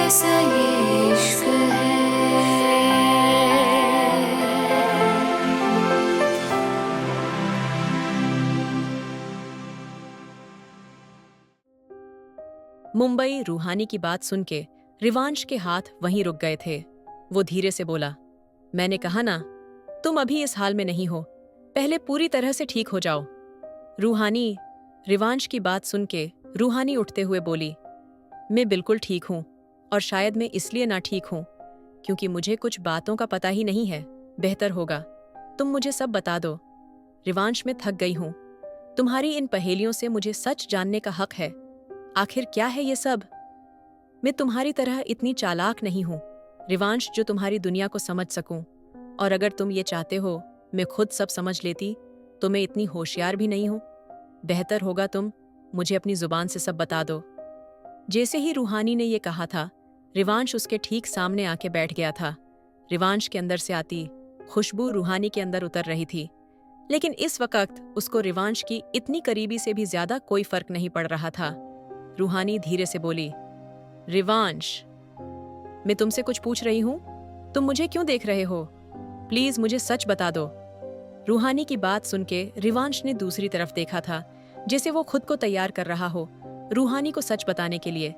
कैसा ये इश्क है। मुंबई रूहानी की बात सुन के रिवांश के हाथ वहीं रुक गए थे। वो धीरे से बोला, मैंने कहा ना, तुम अभी इस हाल में नहीं हो, पहले पूरी तरह से ठीक हो जाओ। रूहानी रिवांश की बात सुन के रूहानी उठते हुए बोली, मैं बिल्कुल ठीक हूं, और शायद मैं इसलिए ना ठीक हूं क्योंकि मुझे कुछ बातों का पता ही नहीं है। बेहतर होगा तुम मुझे सब बता दो। रिवांश में थक गई हूं, तुम्हारी इन पहेलियों से मुझे सच जानने का हक है। आखिर क्या है ये सब? मैं तुम्हारी तरह इतनी चालाक नहीं हूं, रिवांश, जो तुम्हारी दुनिया को समझ सकूं। और अगर तुम ये चाहते हो मैं खुद सब समझ लेती, तो मैं इतनी होशियार भी नहीं हूं। बेहतर होगा तुम मुझे अपनी जुबान से सब बता दो। जैसे ही रूहानी ने ये कहा था, रिवांश उसके ठीक सामने आके बैठ गया था। रिवांश के अंदर से आती खुशबू रूहानी के अंदर उतर रही थी, लेकिन इस वक्त उसको रिवांश की इतनी करीबी से भी ज्यादा कोई फर्क नहीं पड़ रहा था। रूहानी धीरे से बोली, रिवांश, मैं तुमसे कुछ पूछ रही हूं, तुम मुझे क्यों देख रहे हो? प्लीज मुझे सच बता दो। रूहानी की बात सुन के रिवांश ने दूसरी तरफ देखा था, जैसे वो खुद को तैयार कर रहा हो रूहानी को सच बताने के लिए।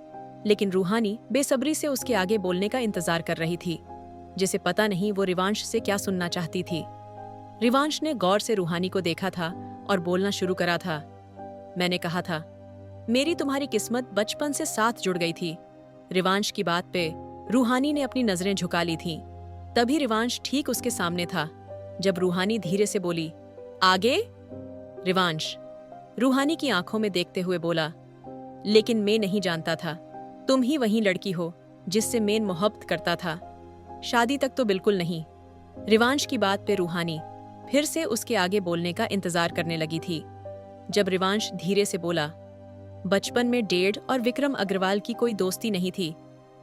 लेकिन रूहानी बेसब्री से उसके आगे बोलने का इंतजार कर रही थी, जैसे पता नहीं वो रिवांश से क्या सुनना चाहती थी। रिवांश ने गौर से रूहानी को देखा था और बोलना शुरू करा था, मैंने कहा था मेरी तुम्हारी किस्मत बचपन से साथ जुड़ गई थी। रिवांश की बात पे रूहानी ने अपनी नजरें झुका ली थीं। तभी रिवांश ठीक उसके सामने था, जब रूहानी धीरे से बोली, आगे? रिवांश रूहानी की आंखों में देखते हुए बोला, लेकिन मैं नहीं जानता था तुम ही वही लड़की हो जिससे मैं मोहब्बत करता था। शादी तक तो बिल्कुल नहीं। रिवांश की बात पे रूहानी फिर से उसके आगे बोलने का इंतजार करने लगी थी। जब रिवांश धीरे से बोला, बचपन में डेढ़ और विक्रम अग्रवाल की कोई दोस्ती नहीं थी।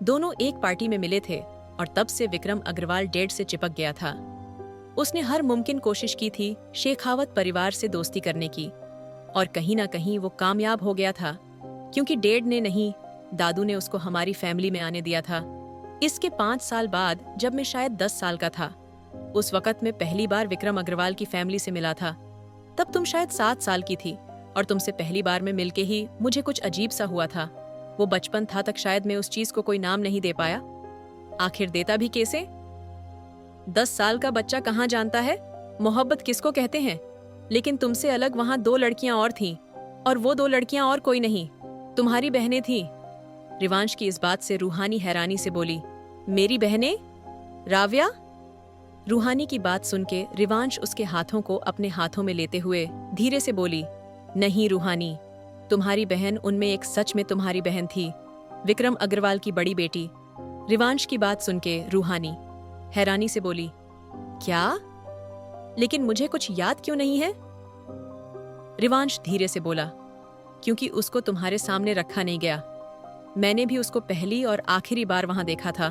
दोनों एक पार्टी में मिले थे और तब से विक्रम अग्रवाल डेढ़ से चिपक गया था। उसने हर मुमकिन कोशिश की थी शेखावत परिवार से दोस्ती करने की, और कहीं ना कहीं वो कामयाब हो गया था, क्योंकि डेढ़ ने नहीं, दादू ने उसको हमारी फैमिली में आने दिया था। इसके 5 साल बाद, जब मैं शायद 10 साल का था, उस वक्त मैं पहली बार विक्रम अग्रवाल की फैमिली से मिला था। तब तुम शायद 7 साल की थी, और तुमसे पहली बार में मिलके ही मुझे कुछ अजीब सा हुआ था। वो बचपन था तक शायद मैं उस चीज को कोई नाम नहीं दे पाया। आखिर देता भी कैसे? 10 साल का बच्चा कहाँ जानता है मोहब्बत किसको कहते हैं। लेकिन तुमसे अलग वहां 2 लड़कियां और थीं, और वो 2 लड़कियां और कोई नहीं, तुम्हारी बहनें थीं। रिवांश की इस बात से रूहानी हैरानी से बोली, मेरी बहनें? राव्या? रूहानी की बात सुन के रिवांश उसके हाथों को अपने हाथों में लेते हुए धीरे से बोली, नहीं रूहानी, तुम्हारी बहन उनमें एक सच में तुम्हारी बहन थी, विक्रम अग्रवाल की बड़ी बेटी। रिवांश की बात सुन के रूहानी हैरानी से बोली, क्या? लेकिन मुझे कुछ याद क्यों नहीं है? रिवांश धीरे से बोला, क्योंकि उसको तुम्हारे सामने रखा नहीं गया। मैंने भी उसको पहली और आखिरी बार वहां देखा था,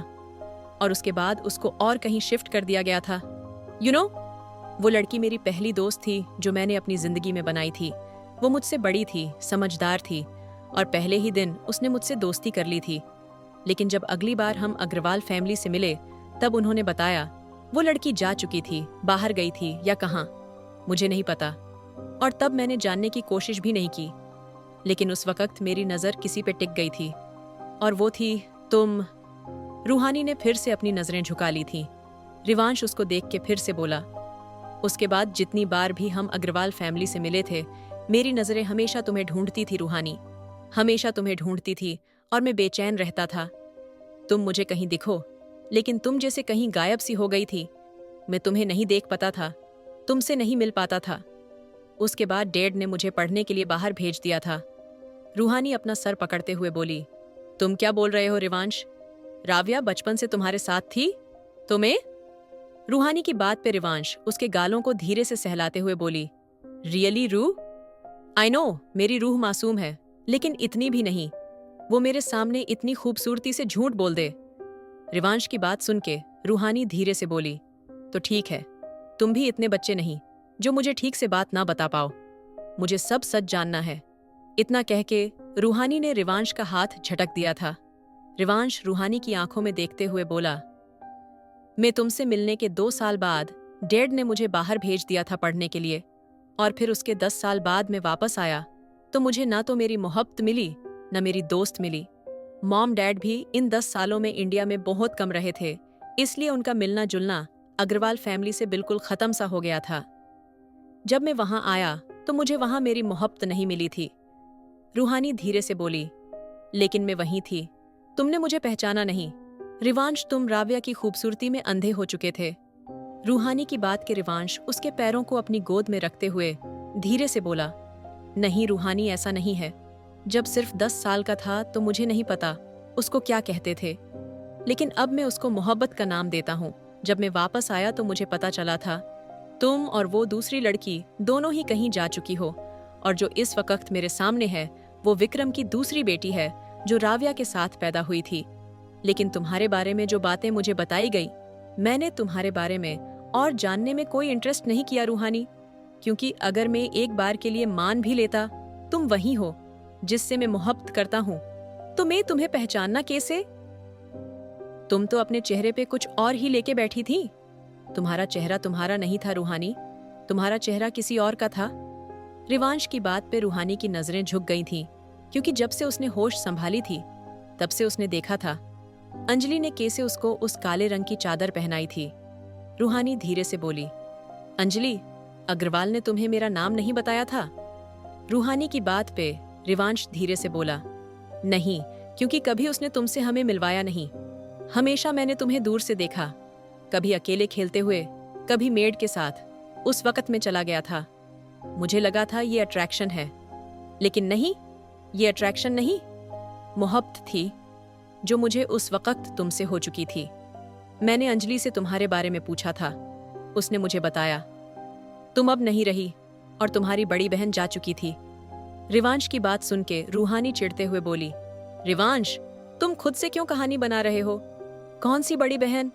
और उसके बाद उसको और कहीं शिफ्ट कर दिया गया था। वो लड़की मेरी पहली दोस्त थी जो मैंने अपनी जिंदगी में बनाई थी। वो मुझसे बड़ी थी, समझदार थी, और पहले ही दिन उसने मुझसे दोस्ती कर ली थी। लेकिन जब अगली बार हम अग्रवाल फैमिली से मिले, तब उन्होंने बताया वो लड़की जा चुकी थी, बाहर गई थी या कहाँ, मुझे नहीं पता, और तब मैंने जानने की कोशिश भी नहीं की। लेकिन उस वक्त मेरी नज़र किसी पे टिक गई थी, और वो थी तुम। रूहानी ने फिर से अपनी नजरें झुका ली थी। रिवांश उसको देख के फिर से बोला, उसके बाद जितनी बार भी हम अग्रवाल फैमिली से मिले थे, मेरी नजरें हमेशा तुम्हें ढूंढती थी रूहानी, हमेशा तुम्हें ढूंढती थी, और मैं बेचैन रहता था। तुम मुझे कहीं दिखो, लेकिन तुम जैसे कहीं गायब सी हो गई थी। मैं तुम्हें नहीं देख पाता था, तुमसे नहीं मिल पाता था। उसके बाद डैड ने मुझे पढ़ने के लिए बाहर भेज दिया था। रूहानी अपना सर पकड़ते हुए बोली, तुम क्या बोल रहे हो रिवांश? राव्या बचपन से तुम्हारे साथ थी? तुम्हें? रूहानी की बात पे रिवांश उसके गालों को धीरे से सहलाते हुए बोली, रियली रू? आई नो मेरी रूह मासूम है, लेकिन इतनी भी नहीं वो मेरे सामने इतनी खूबसूरती से झूठ बोल दे। रिवांश की बात सुन के रूहानी धीरे से बोली, तो ठीक है, तुम भी इतने बच्चे नहीं जो मुझे ठीक से बात ना बता पाओ। मुझे सब सच जानना है। इतना कह के रूहानी ने रिवांश का हाथ झटक दिया था। रिवांश रूहानी की आंखों में देखते हुए बोला, मैं तुमसे मिलने के 2 साल बाद डैड ने मुझे बाहर भेज दिया था पढ़ने के लिए, और फिर उसके 10 साल बाद मैं वापस आया तो मुझे ना तो मेरी मोहब्बत मिली न मेरी दोस्त मिली। मॉम डैड भी इन 10 सालों में इंडिया में बहुत कम रहे थे, इसलिए उनका मिलना जुलना अग्रवाल फैमिली से बिल्कुल खत्म सा हो गया था। जब मैं वहां आया तो मुझे वहां मेरी मोहब्बत नहीं मिली थी। रूहानी धीरे से बोली, लेकिन मैं वहीं थी, तुमने मुझे पहचाना नहीं। रिवांश, तुम राव्या की खूबसूरती में अंधे हो चुके थे। रूहानी की बात के रिवांश उसके पैरों को अपनी गोद में रखते हुए धीरे से बोला, नहीं रूहानी, ऐसा नहीं है। जब सिर्फ 10 साल का था तो मुझे नहीं पता उसको क्या कहते थे, लेकिन अब मैं उसको मोहब्बत का नाम देता हूँ। जब मैं वापस आया तो मुझे पता चला था तुम और वो दूसरी लड़की दोनों ही कहीं जा चुकी हो, और जो इस वक्त मेरे सामने है वो विक्रम की दूसरी बेटी है जो राव्या के साथ पैदा हुई थी। लेकिन तुम्हारे बारे में जो बातें मुझे बताई गई, मैंने तुम्हारे बारे में और जानने में कोई इंटरेस्ट नहीं किया रूहानी, क्योंकि अगर मैं एक बार के लिए मान भी लेता तुम वही हो जिससे मैं मोहब्बत करता हूँ, तो मैं तुम्हें पहचानना कैसे? तुम तो अपने चेहरे पे कुछ और ही लेके बैठी थी। तुम्हारा चेहरा तुम्हारा नहीं था रूहानी, तुम्हारा चेहरा किसी और का था। रिवांश की बात पे रूहानी की नजरें झुक गई थीं, क्योंकि जब से उसने होश संभाली थी तब से उसने देखा था अंजलि ने कैसे उसको उस काले रंग की चादर पहनाई थी। रूहानी धीरे से बोली, अंजलि, अग्रवाल ने तुम्हें मेरा नाम नहीं बताया था? रूहानी की बात पे रिवांश धीरे से बोला, नहीं, क्योंकि कभी उसने तुमसे हमें मिलवाया नहीं। हमेशा मैंने तुम्हें दूर से देखा, कभी अकेले खेलते हुए, कभी मेड के साथ। उस वक्त में चला गया था। मुझे लगा था ये अट्रैक्शन है, लेकिन नहीं, ये अट्रैक्शन नहीं, मोहब्बत थी जो मुझे उस वक्त तुमसे हो चुकी थी। मैंने अंजलि से तुम्हारे बारे में पूछा था, उसने मुझे बताया तुम अब नहीं रही और तुम्हारी बड़ी बहन जा चुकी थी। रिवांश की बात सुन के रूहानी चिढ़ते हुए बोली, रिवांश, तुम खुद से क्यों कहानी बना रहे हो? कौन सी बड़ी बहन?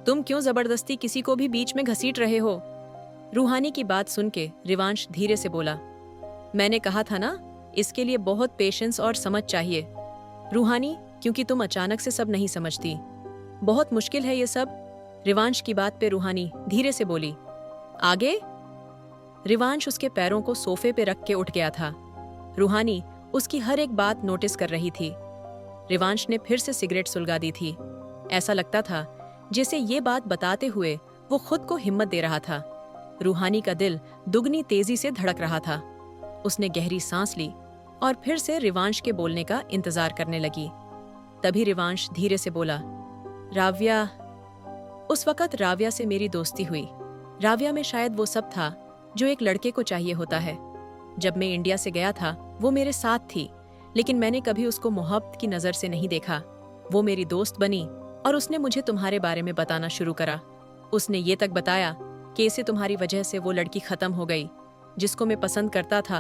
तुम क्यों जबरदस्ती किसी को भी बीच में घसीट रहे हो? रूहानी की बात सुन के रिवांश धीरे से बोला, मैंने कहा था ना, इसके लिए बहुत पेशेंस और समझ चाहिए रूहानी, क्योंकि तुम अचानक से सब नहीं समझती। बहुत मुश्किल है ये सब। रिवांश की बात पे रूहानी धीरे से बोली, आगे? रिवांश उसके पैरों को सोफे पे रख के उठ गया था। रूहानी उसकी हर एक बात नोटिस कर रही थी। रिवांश ने फिर से सिगरेट सुलगा दी थी। ऐसा लगता था जैसे ये बात बताते हुए वो खुद को हिम्मत दे रहा था। रूहानी का दिल दुगनी तेजी से धड़क रहा था। उसने गहरी सांस ली और फिर से रिवांश के बोलने का इंतजार करने लगी। तभी रिवांश धीरे से बोला, राव्या। उस वक्त राव्या से मेरी दोस्ती हुई। राव्या में शायद वो सब था जो एक लड़के को चाहिए होता है। जब मैं इंडिया से गया था वो मेरे साथ थी, लेकिन मैंने कभी उसको मोहब्बत की नजर से नहीं देखा। वो मेरी दोस्त बनी और उसने मुझे तुम्हारे बारे में बताना शुरू करा। उसने ये तक बताया कि इसे तुम्हारी वजह से वो लड़की खत्म हो गई जिसको मैं पसंद करता था।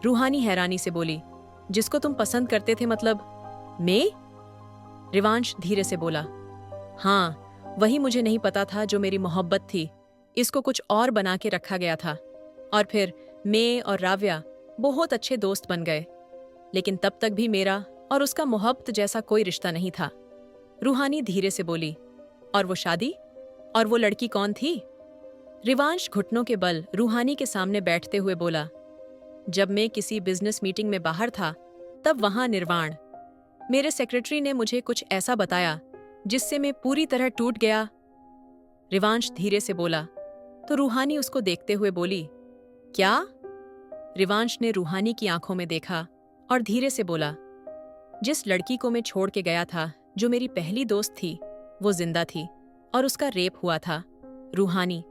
रूहानी हैरानी से बोली, जिसको तुम पसंद करते थे मतलब मैं? रिवांश धीरे से बोला, हाँ, वही मुझे नहीं पता था जो मेरी मोहब्बत थी। इसको कुछ और बना के रखा गया था, और फिर मैं और राव्या बहुत अच्छे दोस्त बन गए, लेकिन तब तक भी मेरा और उसका मोहब्बत जैसा कोई रिश्ता नहीं था। रूहानी धीरे से बोली, और वो शादी? और वो लड़की कौन थी? रिवांश घुटनों के बल रूहानी के सामने बैठते हुए बोला, जब मैं किसी बिजनेस मीटिंग में बाहर था तब वहां निर्वाण, मेरे सेक्रेटरी ने मुझे कुछ ऐसा बताया जिससे मैं पूरी तरह टूट गया। रिवांश धीरे से बोला तो रूहानी उसको देखते हुए बोली, क्या? रिवांश ने रूहानी की आंखों में देखा और धीरे से बोला, जिस लड़की को मैं छोड़ के गया था, जो मेरी पहली दोस्त थी, वो जिंदा थी और उसका रेप हुआ था रूहानी।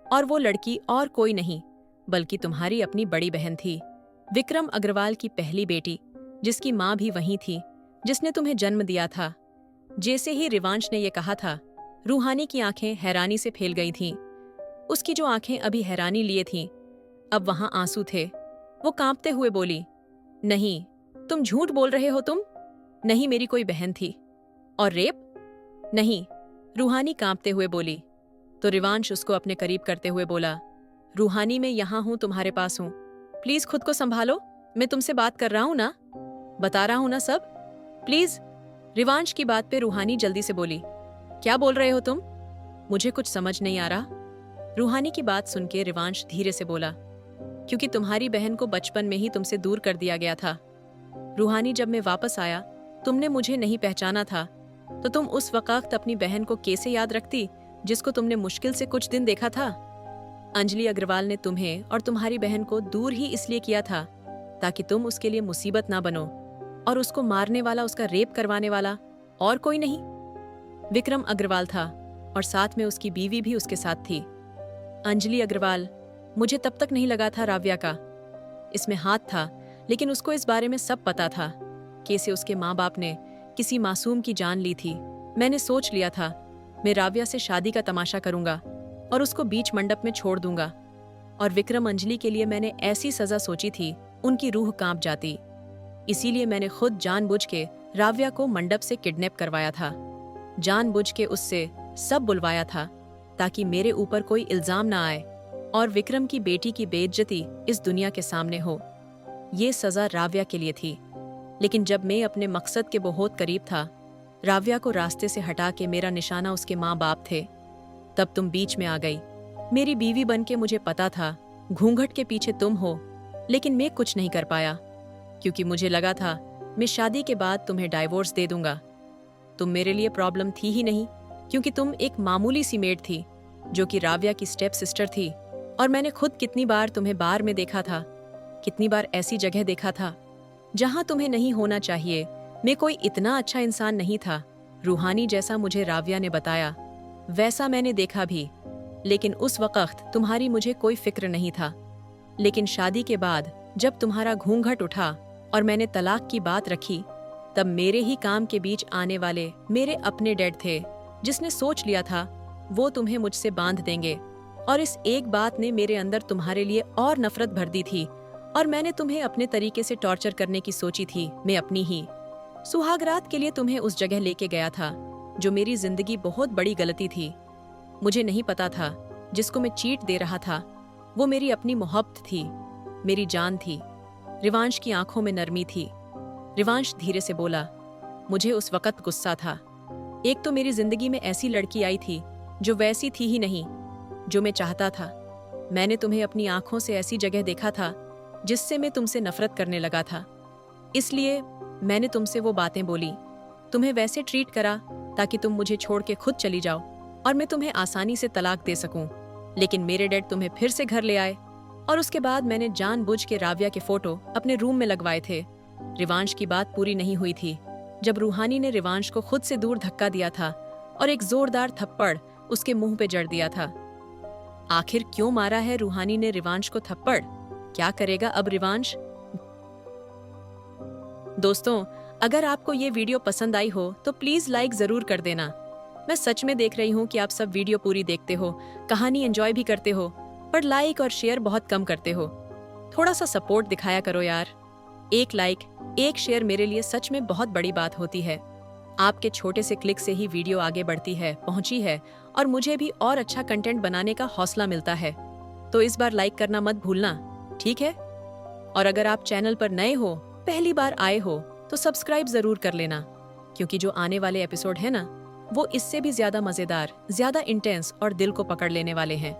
और वो लड़की और कोई नहीं बल्कि तुम्हारी अपनी बड़ी बहन थी, विक्रम अग्रवाल की पहली बेटी, जिसकी माँ भी वही थी जिसने तुम्हें जन्म दिया था। जैसे ही रिवांश ने यह कहा था, रूहानी की आंखें हैरानी से फैल गई थीं। उसकी जो आंखें अभी हैरानी लिए थीं, अब वहां आंसू थे। वो कांपते हुए बोली, नहीं, तुम झूठ बोल रहे हो। तुम नहीं, मेरी कोई बहन थी। और रेप? नहीं, रूहानी कांपते हुए बोली। तो रिवांश उसको अपने करीब करते हुए बोला, रूहानी, मैं यहां हूं, तुम्हारे पास हूं। प्लीज खुद को संभालो। मैं तुमसे बात कर रहा हूं ना, बता रहा हूं ना सब। प्लीज। रिवांश की बात पे रूहानी जल्दी से बोली, क्या बोल रहे हो तुम? मुझे कुछ समझ नहीं आ रहा। रूहानी की बात सुन के रिवांश धीरे से बोला, क्योंकि तुम्हारी बहन को बचपन में ही तुमसे दूर कर दिया गया था। रूहानी, जब मैं वापस आया तुमने मुझे नहीं पहचाना था, तो तुम उस वक्त अपनी बहन को कैसे याद रखती जिसको तुमने मुश्किल से कुछ दिन देखा था? अंजलि अग्रवाल ने तुम्हें और तुम्हारी बहन को दूर ही इसलिए किया था ताकि तुम उसके लिए मुसीबत ना बनो, और उसको मारने वाला, उसका रेप करवाने वाला और कोई नहीं, विक्रम अग्रवाल था, और साथ में उसकी बीवी भी उसके साथ थी। अंजलि अग्रवाल, मुझे तब तक नहीं लगा था राव्या का इसमें हाथ था, लेकिन उसको इस बारे में सब पता था। कैसे उसके माँ बाप ने किसी मासूम की जान ली थी। मैंने सोच लिया था मैं राव्या से शादी का तमाशा करूंगा और उसको बीच मंडप में छोड़ दूंगा, और विक्रम अंजलि के लिए मैंने ऐसी सजा सोची थी उनकी रूह कांप जाती। इसीलिए मैंने खुद जानबूझ के राव्या को मंडप से किडनैप करवाया था, जानबूझ के उससे सब बुलवाया था ताकि मेरे ऊपर कोई इल्जाम ना आए और विक्रम की बेटी की बेइज्जती इस दुनिया के सामने हो। ये सजा राव्या के लिए थी, लेकिन जब मैं अपने मकसद के बहुत करीब था, राव्या को रास्ते से हटा के मेरा निशाना उसके माँ बाप थे, तब तुम बीच में आ गई। मेरी बीवी बन के मुझे पता था घूंघट के पीछे तुम हो, लेकिन मैं कुछ नहीं कर पाया क्योंकि मुझे लगा था मैं शादी के बाद तुम्हें डाइवोर्स दे दूंगा। तुम मेरे लिए प्रॉब्लम थी ही नहीं, क्योंकि तुम एक मामूली सी मेड थी जो कि राव्या की स्टेप सिस्टर थी, और मैंने खुद कितनी बार तुम्हें बार में देखा था, कितनी बार ऐसी जगह देखा था जहां तुम्हें नहीं होना चाहिए। मैं कोई इतना अच्छा इंसान नहीं था, रूहानी जैसा मुझे राव्या ने बताया वैसा मैंने देखा भी, लेकिन उस वक्त तुम्हारी मुझे कोई फिक्र नहीं था। लेकिन शादी के बाद जब तुम्हारा घूंघट उठा और मैंने तलाक की बात रखी, तब मेरे ही काम के बीच आने वाले मेरे अपने डैड थे, जिसने सोच लिया था वो तुम्हें मुझसे बांध देंगे, और इस एक बात ने मेरे अंदर तुम्हारे लिए और नफरत भर दी थी, और मैंने तुम्हें अपने तरीके से टॉर्चर करने की सोची थी। मैं अपनी ही सुहागरात के लिए तुम्हें उस जगह लेके गया था जो मेरी जिंदगी बहुत बड़ी गलती थी। मुझे नहीं पता था जिसको मैं चीट दे रहा था वो मेरी अपनी मोहब्बत थी, मेरी जान थी। रिवांश की आंखों में नरमी थी। रिवांश धीरे से बोला, मुझे उस वक्त गुस्सा था। एक तो मेरी जिंदगी में ऐसी लड़की आई थी जो वैसी थी ही नहीं जो मैं चाहता था। मैंने तुम्हें अपनी आंखों से ऐसी जगह देखा था जिससे मैं तुमसे नफरत करने लगा था, इसलिए मैंने तुमसे वो बातें बोली, तुम्हें वैसे ट्रीट करा ताकि तुम मुझे छोड़ के खुद चली जाओ और मैं तुम्हें आसानी से तलाक दे सकूं। लेकिन मेरे डैड तुम्हें फिर से घर ले आए, और उसके बाद मैंने जानबूझ के राव्या के फोटो अपने रूम में लगवाए थे। रिवांश की बात पूरी नहीं हुई थी जब रूहानी ने रिवांश को खुद से दूर धक्का दिया था और एक जोरदार थप्पड़ उसके मुंह पे जड़ दिया था। आखिर क्यों मारा है रूहानी ने रिवांश को थप्पड़? क्या करेगा अब रिवांश? दोस्तों, अगर आपको ये वीडियो पसंद आई हो तो प्लीज लाइक जरूर कर देना। मैं सच में देख रही हूँ कि आप सब वीडियो पूरी देखते हो, कहानी एंजॉय भी करते हो, पर लाइक और शेयर बहुत कम करते हो। थोड़ा सा सपोर्ट दिखाया करो यार। एक लाइक, एक शेयर मेरे लिए सच में बहुत बड़ी बात होती है। आपके छोटे से क्लिक से ही वीडियो आगे बढ़ती है, पहुंची है, और मुझे भी और अच्छा कंटेंट बनाने का हौसला मिलता है। तो इस बार लाइक करना मत भूलना, ठीक है? और अगर आप चैनल पर नए हो, पहली बार आए हो, तो सब्सक्राइब जरूर कर लेना, क्योंकि जो आने वाले एपिसोड है ना, वो इससे भी ज्यादा मजेदार, ज्यादा इंटेंस और दिल को पकड़ लेने वाले हैं।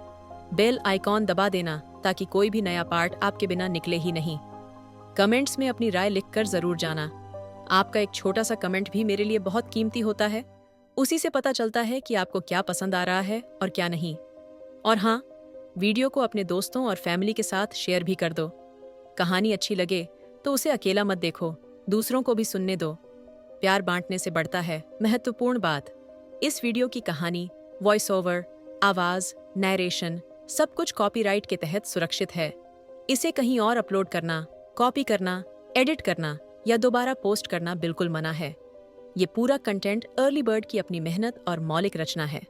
बेल आइकॉन दबा देना ताकि कोई भी नया पार्ट आपके बिना निकले ही नहीं। कमेंट्स में अपनी राय लिखकर जरूर जाना। आपका एक छोटा सा कमेंट भी मेरे लिए बहुत कीमती होता है। उसी से पता चलता है कि आपको क्या पसंद आ रहा है और क्या नहीं। और हाँ, वीडियो को अपने दोस्तों और फैमिली के साथ शेयर भी कर दो। कहानी अच्छी लगे तो उसे अकेला मत देखो, दूसरों को भी सुनने दो। प्यार बांटने से बढ़ता है। महत्वपूर्ण बात, इस वीडियो की कहानी, वॉइस ओवर, आवाज, नैरेशन सब कुछ कॉपीराइट के तहत सुरक्षित है। इसे कहीं और अपलोड करना, कॉपी करना, एडिट करना या दोबारा पोस्ट करना बिल्कुल मना है। ये पूरा कंटेंट अर्ली बर्ड की अपनी मेहनत और मौलिक रचना है।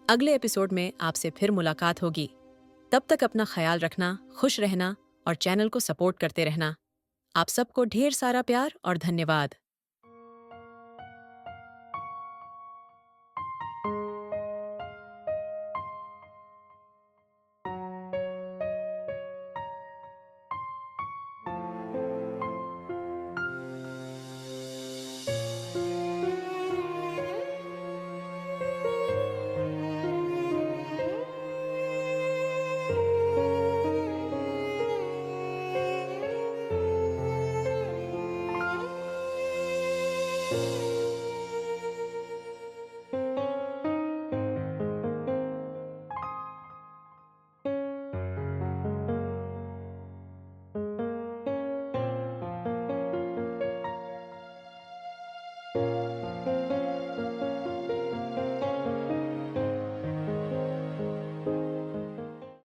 अगले एपिसोड में आपसे फिर मुलाकात होगी। तब तक अपना ख्याल रखना, खुश रहना और चैनल को सपोर्ट करते रहना। आप सबको ढेर सारा प्यार और धन्यवाद।